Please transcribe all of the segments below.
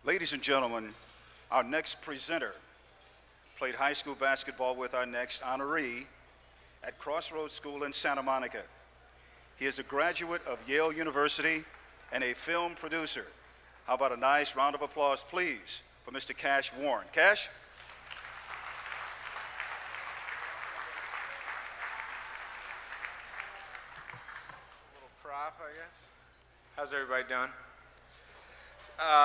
Ladies and gentlemen, our next presenter played high school basketball with our next honoree at Crossroads School in Santa Monica. He is a graduate of Yale University and a film producer. How about a nice round of applause, please, for Mr. Cash Warren. Cash? A little prop, I guess. How's everybody doing?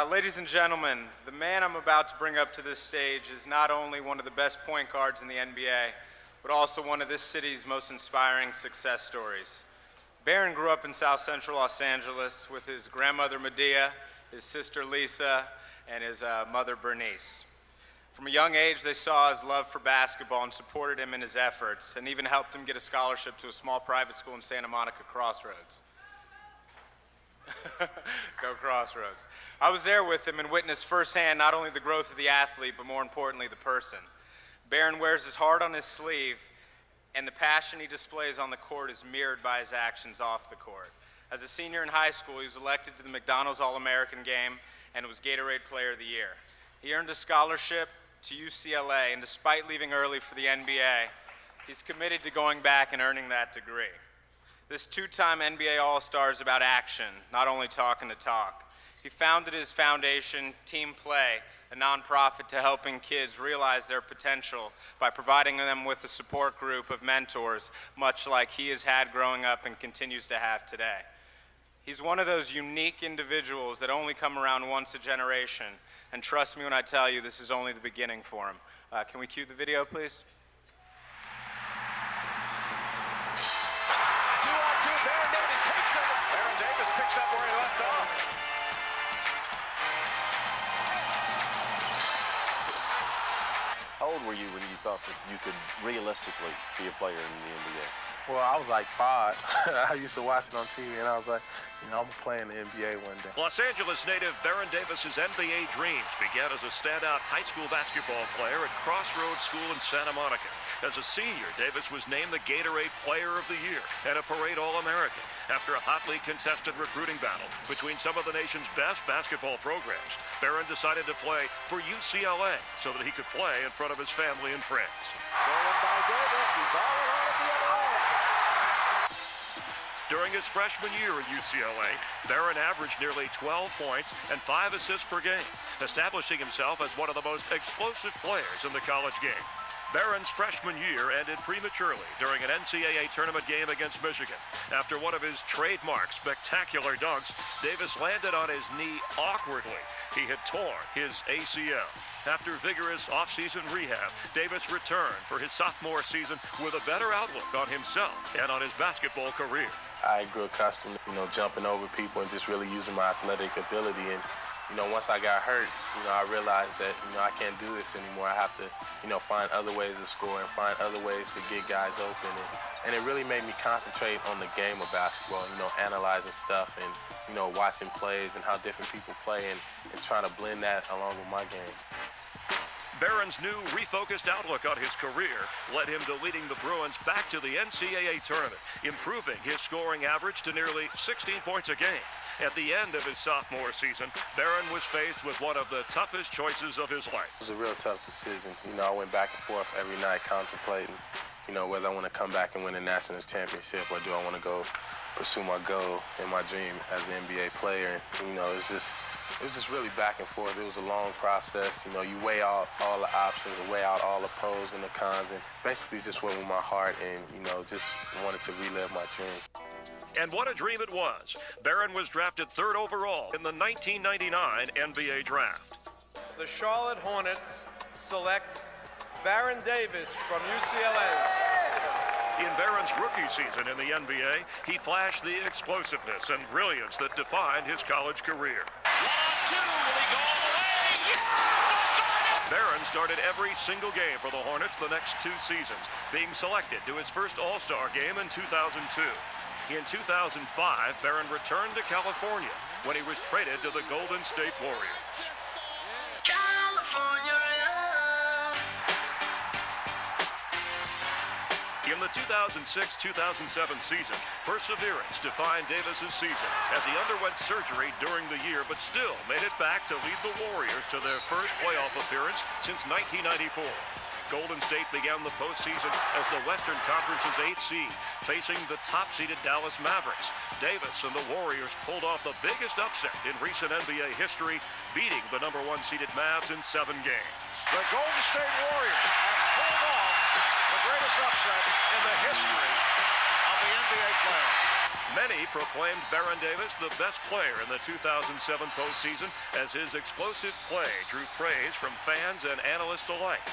Ladies and gentlemen, the man I'm about to bring up to this stage is not only one of the best point guards in the NBA, but also one of this city's most inspiring success stories. Barron grew up in South Central Los Angeles with his grandmother Medea, his sister Lisa, and his mother Bernice. From a young age, they saw his love for basketball and supported him in his efforts, and even helped him get a scholarship to a small private school in Santa Monica, Crossroads. Go Crossroads. I was there with him and witnessed firsthand not only the growth of the athlete, but more importantly, the person. Barron wears his heart on his sleeve, and the passion he displays on the court is mirrored by his actions off the court. As a senior in high school, he was elected to the McDonald's All-American game and was Gatorade Player of the Year. He earned a scholarship to UCLA, and despite leaving early for the NBA, he's committed to going back and earning that degree. This two-time NBA All-Star is about action, not only talking the talk. He founded his foundation, Team Play, a nonprofit to helping kids realize their potential by providing them with a support group of mentors, much like he has had growing up and continues to have today. He's one of those unique individuals that only come around once a generation, and trust me when I tell you this is only the beginning for him. Can we cue the video, please? Baron Davis picks up where he left off. How old were you when you thought that you could realistically be a player in the NBA? Well, I was like 5. I used to watch it on TV, and I was like, I'm going to play in the NBA one day. Los Angeles native Baron Davis's NBA dreams began as a standout high school basketball player at Crossroads School in Santa Monica. As a senior, Davis was named the Gatorade Player of the Year and a Parade All-American after a hotly contested recruiting battle between some of the nation's best basketball programs. Baron decided to play for UCLA so that he could play in front of his family and friends. Stolen by Davis. He's all alone at the other end. During his freshman year at UCLA, Baron averaged nearly 12 points and 5 assists per game, establishing himself as one of the most explosive players in the college game. Barron's freshman year ended prematurely during an NCAA tournament game against Michigan. After one of his trademark spectacular dunks, Davis landed on his knee awkwardly. He had torn his ACL. After vigorous off-season rehab, Davis returned for his sophomore season with a better outlook on himself and on his basketball career. I grew accustomed to, jumping over people and just really using my athletic ability. And, once I got hurt, I realized that, I can't do this anymore. I have to, find other ways to score and find other ways to get guys open. And it really made me concentrate on the game of basketball, analyzing stuff and, watching plays and how different people play and trying to blend that along with my game. Barron's new refocused outlook on his career led him to leading the Bruins back to the NCAA tournament, improving his scoring average to nearly 16 points a game. At the end of his sophomore season, Barron was faced with one of the toughest choices of his life. It was a real tough decision. I went back and forth every night contemplating, whether I want to come back and win a national championship or do I want to go pursue my goal and my dream as an NBA player. And, it was just really back and forth. It was a long process. You weigh out all the options, weigh out all the pros and the cons, and basically just went with my heart and, just wanted to relive my dream. And what a dream it was. Barron was drafted 3rd overall in the 1999 NBA draft. The Charlotte Hornets select Baron Davis from UCLA. In Barron's rookie season in the NBA, he flashed the explosiveness and brilliance that defined his college career. 1-2, will he go all the way? Yes! Barron started every single game for the Hornets the next 2 seasons, being selected to his first All-Star game in 2002. In 2005, Barron returned to California when he was traded to the Golden State Warriors. California. In the 2006-2007 season, perseverance defined Davis's season as he underwent surgery during the year but still made it back to lead the Warriors to their first playoff appearance since 1994. Golden State began the postseason as the Western Conference's 8th seed, facing the top-seeded Dallas Mavericks. Davis and the Warriors pulled off the biggest upset in recent NBA history, beating the number 1 seeded Mavs in 7 games. The Golden State Warriors have pulled off the greatest upset in the history of the NBA playoffs. Many proclaimed Baron Davis the best player in the 2007 postseason as his explosive play drew praise from fans and analysts alike.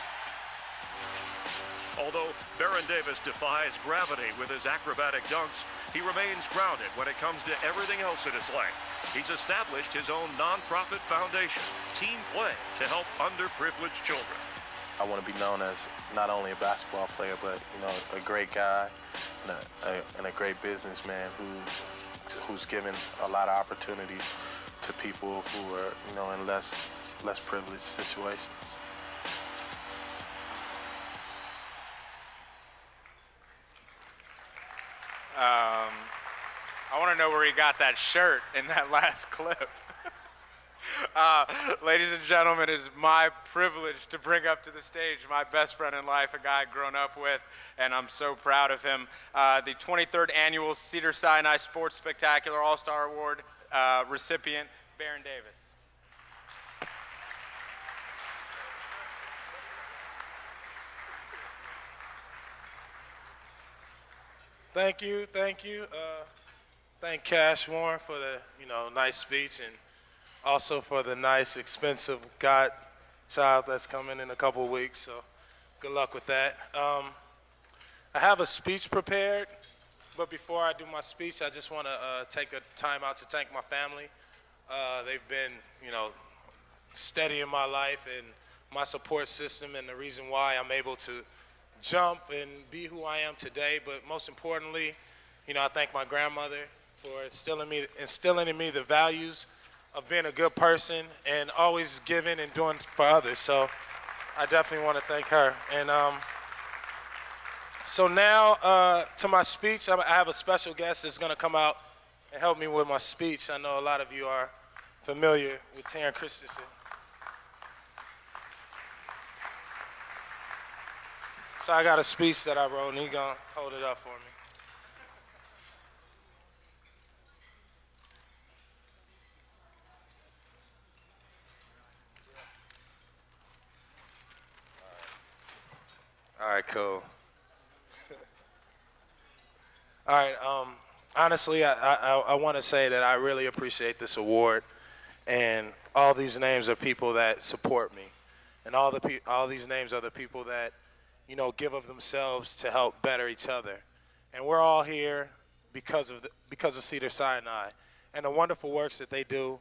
Although Baron Davis defies gravity with his acrobatic dunks, he remains grounded when it comes to everything else in his life. He's established his own nonprofit foundation, Team Play, to help underprivileged children. I want to be known as not only a basketball player, but a great guy and a great businessman who's given a lot of opportunities to people who are in less privileged situations. I want to know where he got that shirt in that last clip. Ladies and gentlemen, it is my privilege to bring up to the stage my best friend in life, a guy I've grown up with, and I'm so proud of him. The 23rd Annual Cedars-Sinai Sports Spectacular All-Star Award recipient, Baron Davis. Thank you. Thank Cash Warren for the nice speech, and also for the nice, expensive godchild that's coming in a couple of weeks. So good luck with that. I have a speech prepared, but before I do my speech, I just want to take a time out to thank my family. They've been steady in my life and my support system, and the reason why I'm able to jump and be who I am today. But most importantly, I thank my grandmother for instilling in me the values of being a good person and always giving and doing for others. So I definitely want to thank her. And so now to my speech, I have a special guest that's going to come out and help me with my speech. I know a lot of you are familiar with Taryn Christensen. So I got a speech that I wrote, and he's going to hold it up for me. All right, cool. All right, honestly, I want to say that I really appreciate this award, and all these names are people that support me, and all these names are the people that give of themselves to help better each other. And we're all here because of Cedars-Sinai and the wonderful works that they do,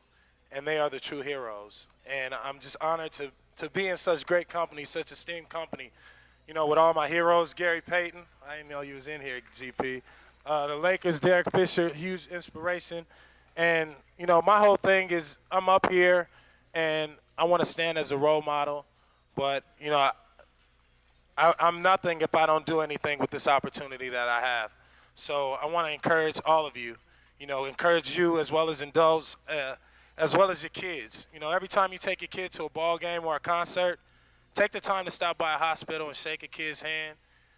and they are the true heroes. And I'm just honored to be in such great company, such esteemed company, with all my heroes. Gary Payton, I didn't know you was in here, GP. The Lakers, Derek Fisher, huge inspiration. And, my whole thing is I'm up here, and I want to stand as a role model, but, I'm nothing if I don't do anything with this opportunity that I have. So I want to encourage all of you, encourage you as well as indulge, as well as your kids. Every time you take your kid to a ball game or a concert, take the time to stop by a hospital and shake a kid's hand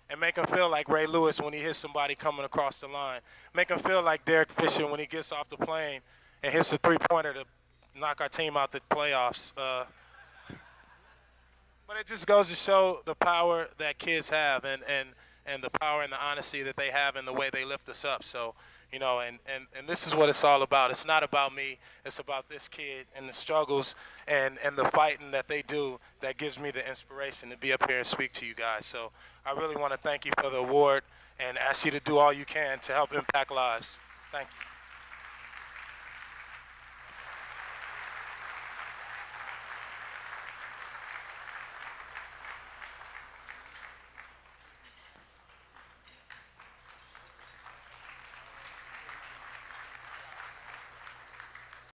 and make them feel like Ray Lewis when he hits somebody coming across the line. Make them feel like Derek Fisher when he gets off the plane and hits a three-pointer to knock our team out the playoffs. But it just goes to show the power that kids have and the power and the honesty that they have in the way they lift us up. So, and this is what it's all about. It's not about me. It's about this kid and the struggles and the fighting that they do that gives me the inspiration to be up here and speak to you guys. So I really want to thank you for the award and ask you to do all you can to help impact lives. Thank you.